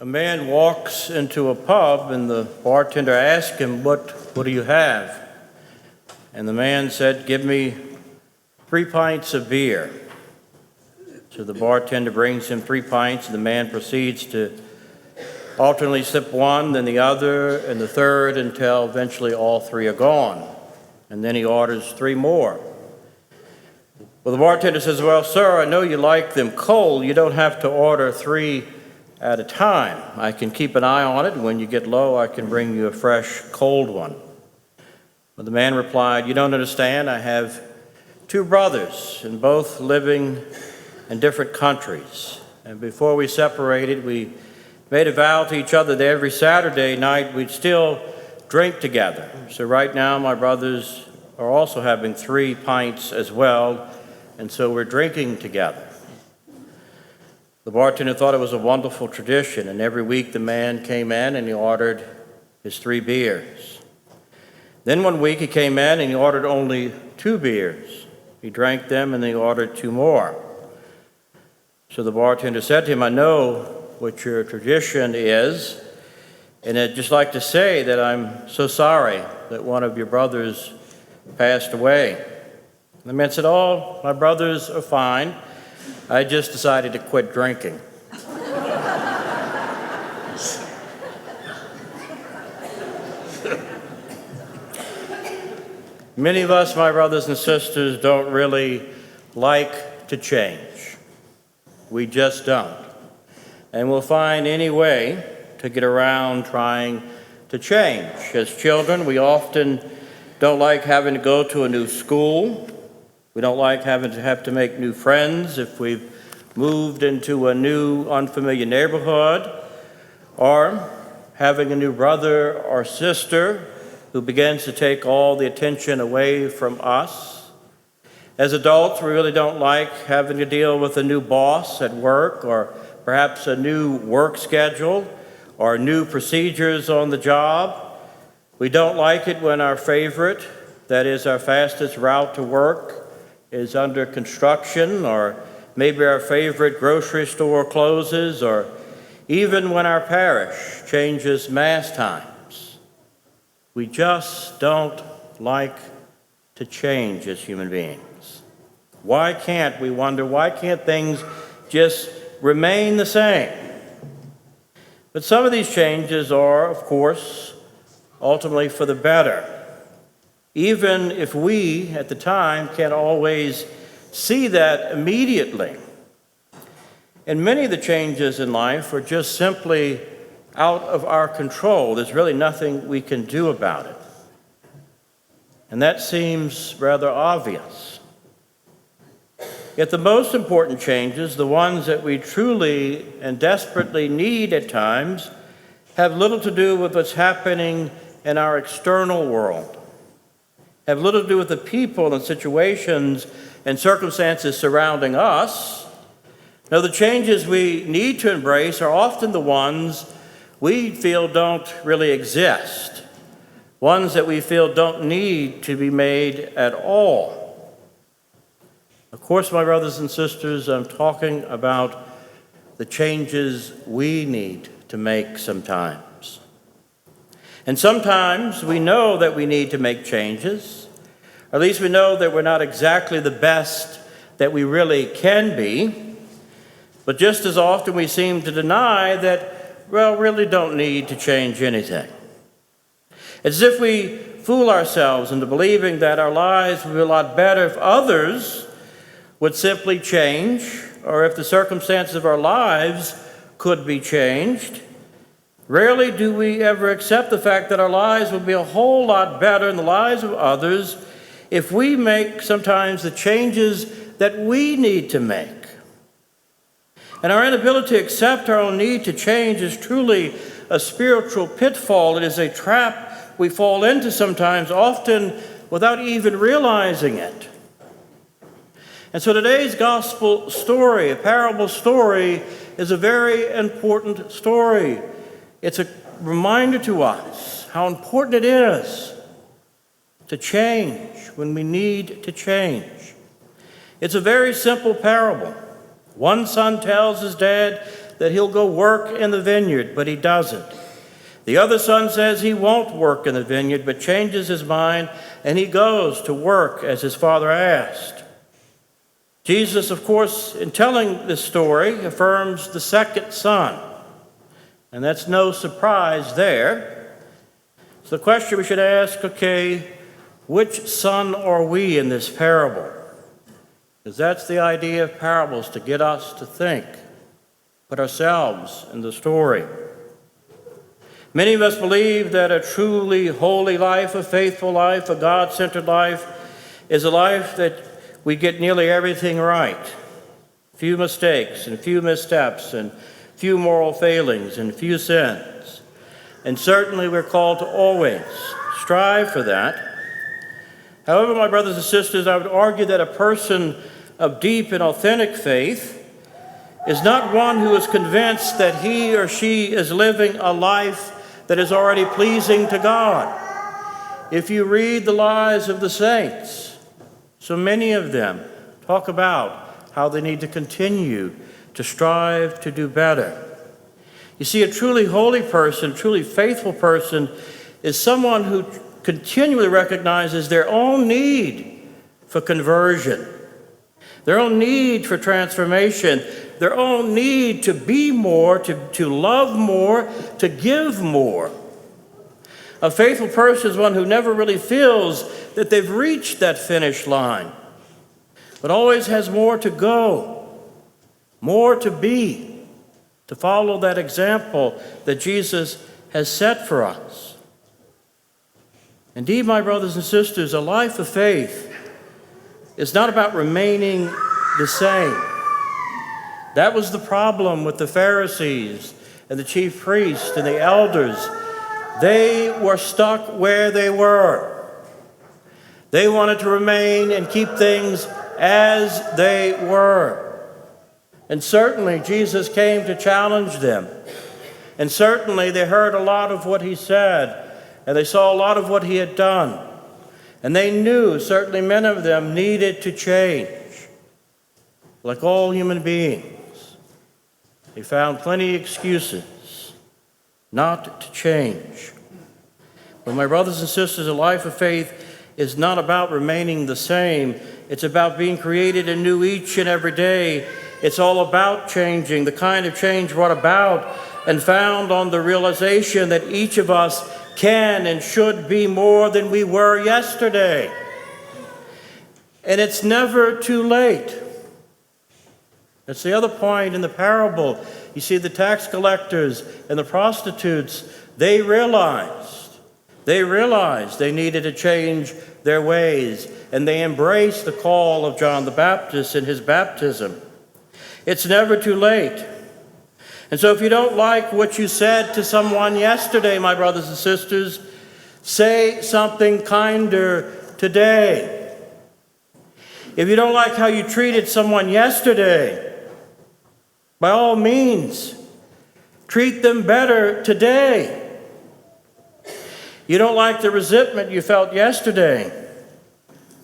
A man walks into a pub and the bartender asks him, what do you have? And the man said, give me 3 pints of beer. So the bartender brings him 3 pints and the man proceeds to alternately sip one, then the other, and the third until eventually all 3 are gone. And then he orders 3 more. Well, the bartender says, well, sir, I know you like them cold. You don't have to order 3 at a time. I can keep an eye on it, and when you get low, I can bring you a fresh, cold one. But the man replied, you don't understand. I have 2 brothers, and both living in different countries. And before we separated, we made a vow to each other that every Saturday night we'd still drink together. So right now, my brothers are also having 3 pints as well, and so we're drinking together. The bartender thought it was a wonderful tradition, and every week the man came in and he ordered his 3 beers. Then one week he came in and he ordered only 2 beers. He drank them and he ordered 2 more. So the bartender said to him, I know what your tradition is, and I'd just like to say that I'm so sorry that one of your brothers passed away. And the man said, oh, my brothers are fine. I just decided to quit drinking. Many of us, my brothers and sisters, don't really like to change. We just don't. And we'll find any way to get around trying to change. As children, we often don't like having to go to a new school. We don't like having to have to make new friends if we've moved into a new, unfamiliar neighborhood, or having a new brother or sister who begins to take all the attention away from us. As adults, we really don't like having to deal with a new boss at work, or perhaps a new work schedule, or new procedures on the job. We don't like it when our favorite, that is our fastest route to work, is under construction, or maybe our favorite grocery store closes, or even when our parish changes mass times. We just don't like to change as human beings. Why can't we wonder, why can't things just remain the same? But some of these changes are, of course, ultimately for the better. Even if we, at the time, can't always see that immediately. And many of the changes in life are just simply out of our control. There's really nothing we can do about it. And that seems rather obvious. Yet the most important changes, the ones that we truly and desperately need at times, have little to do with what's happening in our external world, have little to do with the people and situations and circumstances surrounding us. No, the changes we need to embrace are often the ones we feel don't really exist, ones that we feel don't need to be made at all. Of course, my brothers and sisters, I'm talking about the changes we need to make sometimes. And sometimes we know that we need to make changes, or at least we know that we're not exactly the best that we really can be. But just as often we seem to deny that, well, really don't need to change anything. As if we fool ourselves into believing that our lives would be a lot better if others would simply change, or if the circumstances of our lives could be changed. Rarely do we ever accept the fact that our lives would be a whole lot better in the lives of others if we make sometimes the changes that we need to make. And our inability to accept our own need to change is truly a spiritual pitfall. It is a trap we fall into sometimes, often without even realizing it. And so today's gospel story, a parable story, is a very important story. It's a reminder to us how important it is to change when we need to change. It's a very simple parable. One son tells his dad, that he'll go work in the vineyard, but he doesn't. The other son says he won't work in the vineyard, but changes his mind, and he goes to work as his father asked. Jesus, of course, in telling this story, affirms the second son. And that's no surprise there. So the question we should ask, okay, which son are we in this parable? Because that's the idea of parables, to get us to think, put ourselves in the story. Many of us believe that a truly holy life, a faithful life, a God-centered life is a life that we get nearly everything right. Few mistakes and few missteps and few moral failings and few sins. And certainly we're called to always strive for that. However, my brothers and sisters, I would argue that a person of deep and authentic faith is not one who is convinced that he or she is living a life that is already pleasing to God. If you read the lives of the saints, so many of them talk about how they need to continue to strive to do better. You see, a truly holy person, truly faithful person, is someone who continually recognizes their own need for conversion, their own need for transformation, their own need to be more, to love more, to give more. A faithful person is one who never really feels that they've reached that finish line, but always has more to go, more to be, to follow that example that Jesus has set for us. Indeed, my brothers and sisters, a life of faith is not about remaining the same. That was the problem with the Pharisees and the chief priests and the elders. They were stuck where they were. They wanted to remain and keep things as they were. And certainly Jesus came to challenge them. And certainly they heard a lot of what he said, and they saw a lot of what he had done. And they knew, certainly many of them, needed to change. Like all human beings, they found plenty of excuses not to change. But my brothers and sisters, a life of faith is not about remaining the same. It's about being created anew each and every day. It's all about changing, the kind of change brought about and found on the realization that each of us can and should be more than we were yesterday. And it's never too late. That's the other point in the parable. You see, the tax collectors and the prostitutes, they realized they needed to change their ways, and they embraced the call of John the Baptist in his baptism. It's never too late. And so if you don't like what you said to someone yesterday, my brothers and sisters, say something kinder today. If you don't like how you treated someone yesterday, by all means, treat them better today. You don't like the resentment you felt yesterday,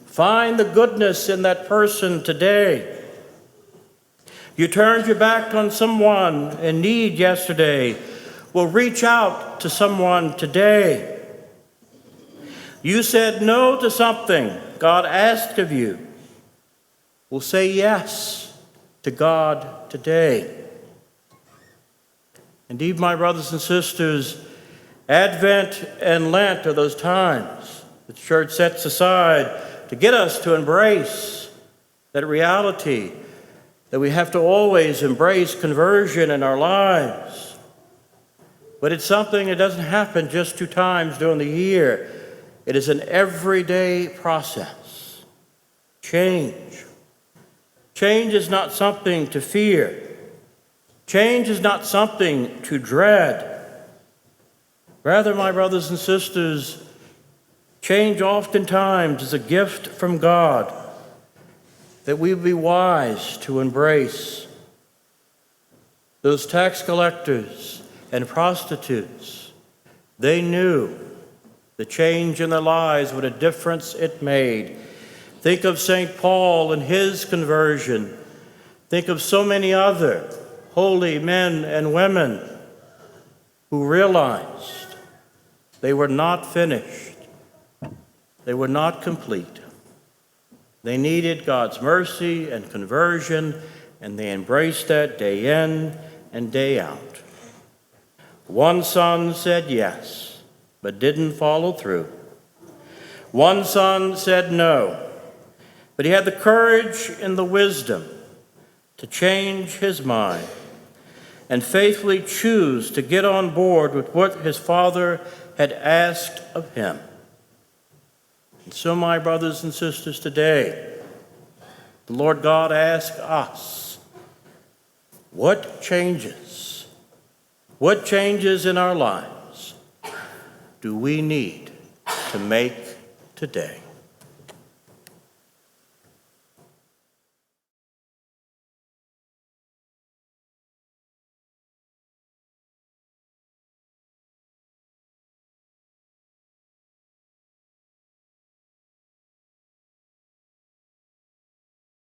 find the goodness in that person today. You turned your back on someone in need yesterday, well, reach out to someone today. You said no to something God asked of you, well, say yes to God today. Indeed, my brothers and sisters, Advent and Lent are those times the church sets aside to get us to embrace that reality that we have to always embrace conversion in our lives. But it's something that doesn't happen just 2 times during the year. It is an everyday process. Change. Change is not something to fear. Change is not something to dread. Rather, my brothers and sisters, change oftentimes is a gift from God that we be wise to embrace. Those tax collectors and prostitutes, they knew the change in their lives, what a difference it made. Think of St. Paul and his conversion. Think of so many other holy men and women who realized they were not finished. They were not complete. They needed God's mercy and conversion, and they embraced that day in and day out. One son said yes, but didn't follow through. One son said no, but he had the courage and the wisdom to change his mind and faithfully choose to get on board with what his father had asked of him. And so, my brothers and sisters, today, the Lord God asks us, what changes? What changes in our lives do we need to make today?